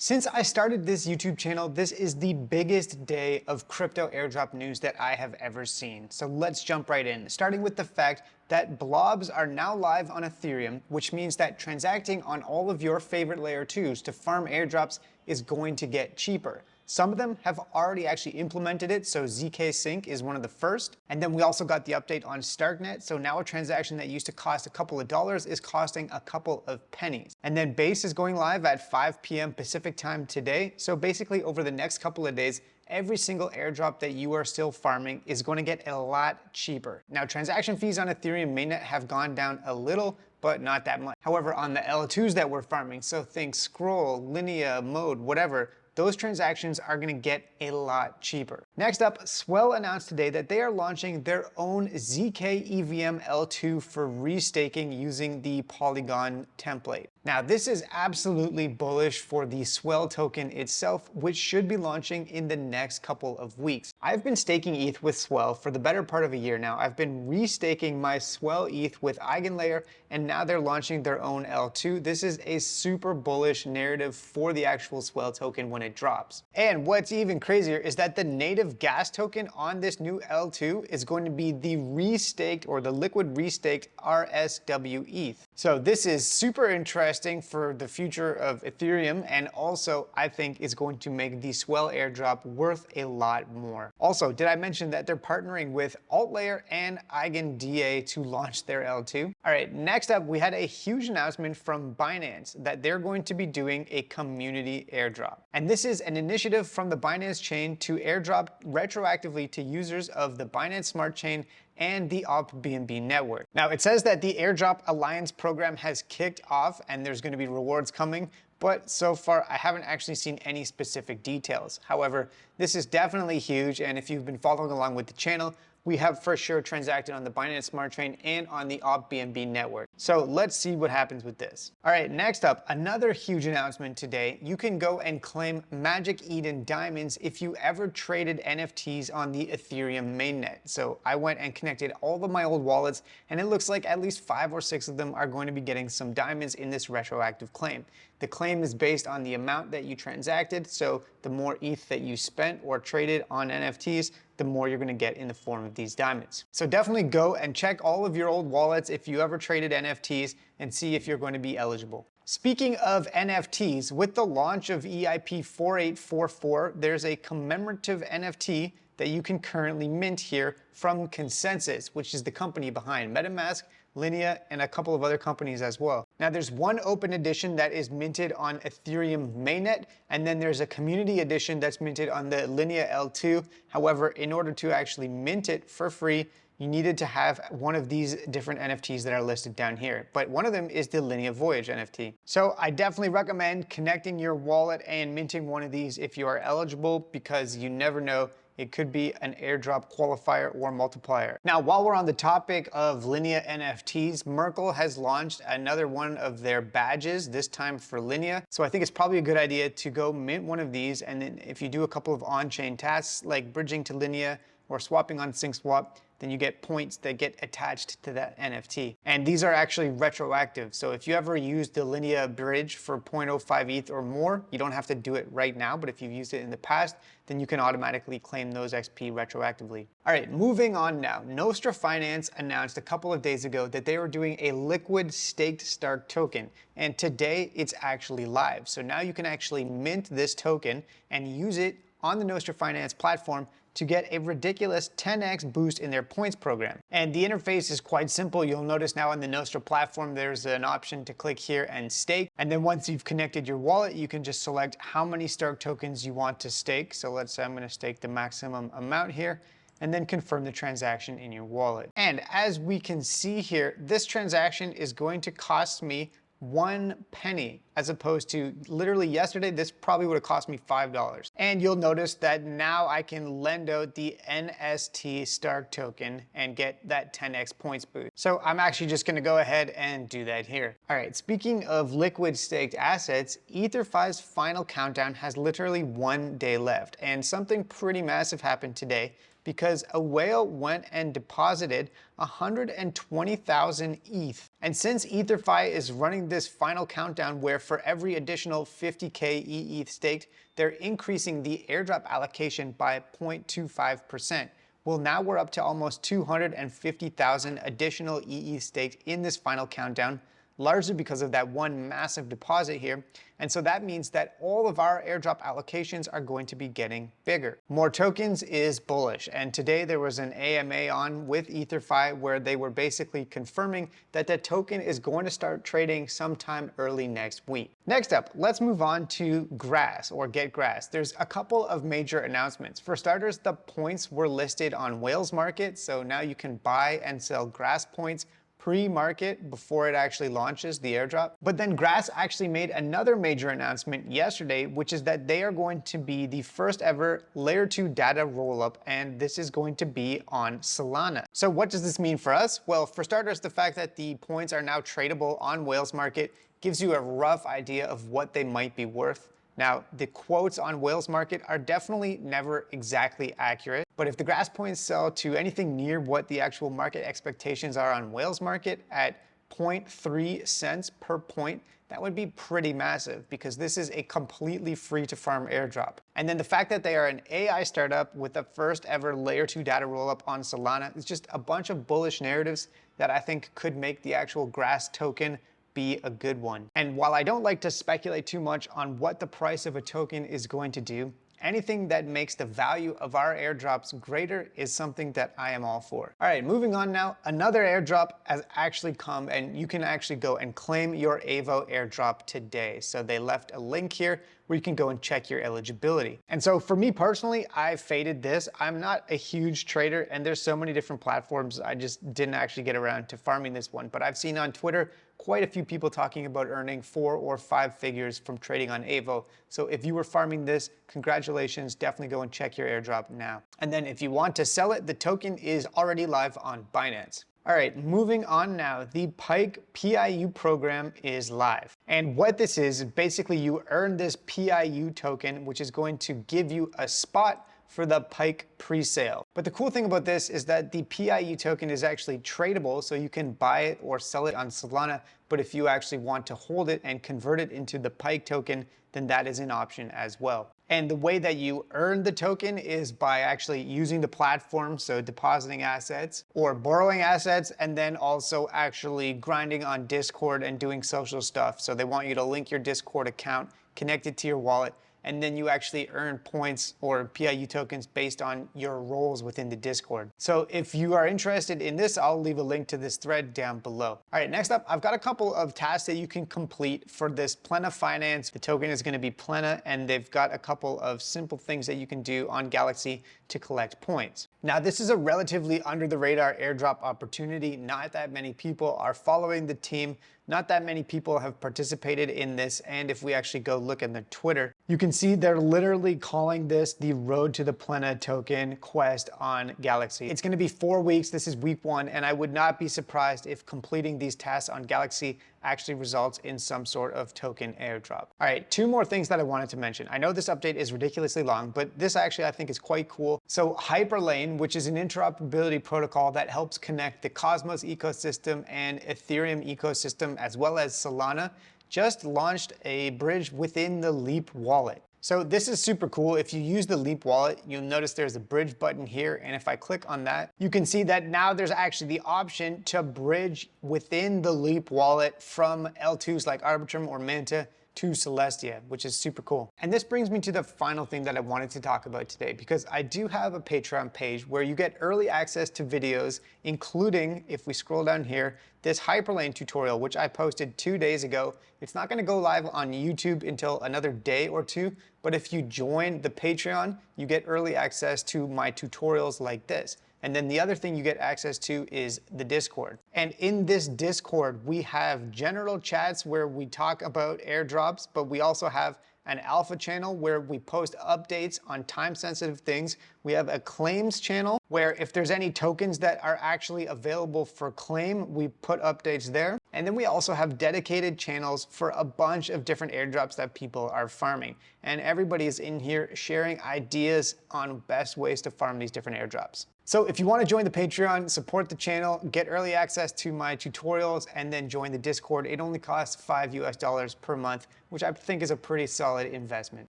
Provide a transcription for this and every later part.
Since I started this YouTube channel, this is the biggest day of crypto airdrop news that I have ever seen. So let's jump right in, starting with the fact that blobs are now live on Ethereum, which means that transacting on all of your favorite layer 2s to farm airdrops is going to get cheaper. Some of them have already actually implemented it, so ZK Sync is one of the first. And then we also got the update on Starknet, so now a transaction that used to cost a couple of dollars is costing a couple of pennies. And then Base is going live at 5 p.m. Pacific time today, so basically over the next couple of days, every single airdrop that you are still farming is going to get a lot cheaper. Now, transaction fees on Ethereum mainnet have gone down a little, but not that much. However, on the L2s that we're farming, so think Scroll, Linea, Mode, whatever, those transactions are going to get a lot cheaper. Next up, Swell announced today that they are launching their own ZK EVM L2 for restaking using the Polygon template. Now, this is absolutely bullish for the Swell token itself, which should be launching in the next couple of weeks. I've been staking ETH with Swell for the better part of a year now. I've been restaking my Swell ETH with Eigenlayer, and now they're launching their own L2. This is a super bullish narrative for the actual Swell token when it drops. And what's even crazier is that the native gas token on this new L2 is going to be the restaked or the liquid restaked RSW ETH. So this is super interesting for the future of Ethereum, and also I think is going to make the Swell airdrop worth a lot more. Also, did I mention that they're partnering with AltLayer and EigenDA to launch their L2? All right, next up, we had a huge announcement from Binance that they're going to be doing a community airdrop. And this is an initiative from the Binance chain to airdrop retroactively to users of the Binance Smart Chain and the OpBnB network. Now, it says that the Airdrop Alliance program has kicked off and there's going to be rewards coming, but so far I haven't actually seen any specific details. However, this is definitely huge, and if you've been following along with the channel, we have for sure transacted on the Binance Smart Chain and on the OpBnB network. So let's see what happens with this. All right, next up, another huge announcement today. You can go and claim Magic Eden diamonds if you ever traded NFTs on the Ethereum mainnet. So I went and connected all of my old wallets, and it looks like at least 5 or 6 of them are going to be getting some diamonds in this retroactive claim. The claim is based on the amount that you transacted, so the more ETH that you spent or traded on NFTs, the more you're going to get in the form of these diamonds. So definitely go and check all of your old wallets if you ever traded NFTs and see if you're going to be eligible. Speaking of NFTs, with the launch of EIP 4844, there's a commemorative NFT that you can currently mint here from Consensus, which is the company behind MetaMask, Linea, and a couple of other companies as well. Now, there's one open edition that is minted on Ethereum mainnet, and then there's a community edition that's minted on the Linea L2. However, in order to actually mint it for free, you needed to have one of these different NFTs that are listed down here. But one of them is the Linea Voyage NFT. So I definitely recommend connecting your wallet and minting one of these if you are eligible, because you never know, it could be an airdrop qualifier or multiplier. Now, while we're on the topic of Linea NFTs, Merkle has launched another one of their badges, this time for Linea. So I think it's probably a good idea to go mint one of these, and then if you do a couple of on-chain tasks like bridging to Linea or swapping on SyncSwap, then you get points that get attached to that NFT. And these are actually retroactive. So if you ever used the Linea bridge for 0.05 ETH or more, you don't have to do it right now, but if you've used it in the past, then you can automatically claim those XP retroactively. All right, moving on now. Nostra Finance announced a couple of days ago that they were doing a liquid staked Stark token, and today it's actually live. So now you can actually mint this token and use it on the Nostra Finance platform to get a ridiculous 10x boost in their points program. And the interface is quite simple. You'll notice now on the Nostra platform, there's an option to click here and stake. And then once you've connected your wallet, you can just select how many Stark tokens you want to stake. So let's say I'm going to stake the maximum amount here, and then confirm the transaction in your wallet. And as we can see here, this transaction is going to cost me 1 penny, as opposed to literally yesterday, this probably would have cost me $5. And you'll notice that now I can lend out the NST Stark token and get that 10x points boost. So I'm actually just gonna go ahead and do that here. All right, speaking of liquid staked assets, EtherFi's final countdown has literally 1 day left, and something pretty massive happened today, because a whale went and deposited 120,000 ETH. And since EtherFi is running this final countdown where for every additional 50K EETH staked, they're increasing the airdrop allocation by 0.25%. Well, now we're up to almost 250,000 additional EETH staked in this final countdown, largely because of that one massive deposit here. And so that means that all of our airdrop allocations are going to be getting bigger. More tokens is bullish. And today there was an AMA on with EtherFi where they were basically confirming that the token is going to start trading sometime early next week. Next up, let's move on to Grass or Get Grass. There's a couple of major announcements. For starters, the points were listed on Whales Market. So now you can buy and sell Grass points pre-market before it actually launches the airdrop. But then Grass actually made another major announcement yesterday, which is that they are going to be the first ever layer 2 data rollup, and this is going to be on Solana. So what does this mean for us? Well, for starters, the fact that the points are now tradable on Whales Market gives you a rough idea of what they might be worth. Now, the quotes on Whales Market are definitely never exactly accurate, but if the Grass points sell to anything near what the actual market expectations are on Whales Market at 0.3 cents per point, that would be pretty massive because this is a completely free to farm airdrop. And then the fact that they are an AI startup with the first ever layer 2 data rollup on Solana is just a bunch of bullish narratives that I think could make the actual Grass token be a good one. And while I don't like to speculate too much on what the price of a token is going to do, anything that makes the value of our airdrops greater is something that I am all for. All right, moving on now. Another airdrop has actually come and you can actually go and claim your AVO airdrop today. So they left a link here where you can go and check your eligibility. And so for me personally, I faded this. I'm not a huge trader and there's so many different platforms. I just didn't actually get around to farming this one, but I've seen on Twitter quite a few people talking about earning 4 or 5 figures from trading on AVO. So if you were farming this, congratulations, definitely go and check your airdrop now. And then if you want to sell it, the token is already live on Binance. All right, moving on now, the Pike PIU program is live. And what this is basically you earn this PIU token, which is going to give you a spot for the Pike pre-sale. But the cool thing about this is that the PIU token is actually tradable, so you can buy it or sell it on Solana, but if you actually want to hold it and convert it into the Pike token, then that is an option as well. And the way that you earn the token is by actually using the platform, so depositing assets or borrowing assets, and then also actually grinding on Discord and doing social stuff. So they want you to link your Discord account, connect it to your wallet, and then you actually earn points or PIU tokens based on your roles within the Discord. So if you are interested in this, I'll leave a link to this thread down below. All right, next up, I've got a couple of tasks that you can complete for this Plena Finance. The token is gonna be Plena, and they've got a couple of simple things that you can do on Galaxy to collect points. Now, this is a relatively under the radar airdrop opportunity. Not that many people are following the team. Not that many people have participated in this. And if we actually go look at their Twitter, you can see they're literally calling this the Road to the Plena token quest on Galaxy. It's gonna be 4 weeks. This is week 1. And I would not be surprised if completing these tasks on Galaxy actually results in some sort of token airdrop. All right, 2 more things that I wanted to mention. I know this update is ridiculously long, but this actually I think is quite cool. So Hyperlane, which is an interoperability protocol that helps connect the Cosmos ecosystem and Ethereum ecosystem, as well as Solana, just launched a bridge within the Leap wallet. So this is super cool. If you use the Leap wallet, you'll notice there's a bridge button here. And if I click on that, you can see that now there's actually the option to bridge within the Leap wallet from L2s like Arbitrum or Manta to Celestia, which is super cool. And this brings me to the final thing that I wanted to talk about today, because I do have a Patreon page where you get early access to videos, including, if we scroll down here, this Hyperlane tutorial, which I posted 2 days ago. It's not gonna go live on YouTube until another day or 2, but if you join the Patreon, you get early access to my tutorials like this. And then the other thing you get access to is the Discord. And in this Discord, we have general chats where we talk about airdrops, but we also have an alpha channel where we post updates on time-sensitive things. We have a claims channel where if there's any tokens that are actually available for claim, we put updates there. And then we also have dedicated channels for a bunch of different airdrops that people are farming. And everybody is in here sharing ideas on best ways to farm these different airdrops. So if you want to join the Patreon, support the channel, get early access to my tutorials, and then join the Discord, it only costs $5 per month, which I think is a pretty solid investment.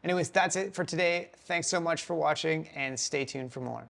Anyways, that's it for today. Thanks so much for watching, and stay tuned for more.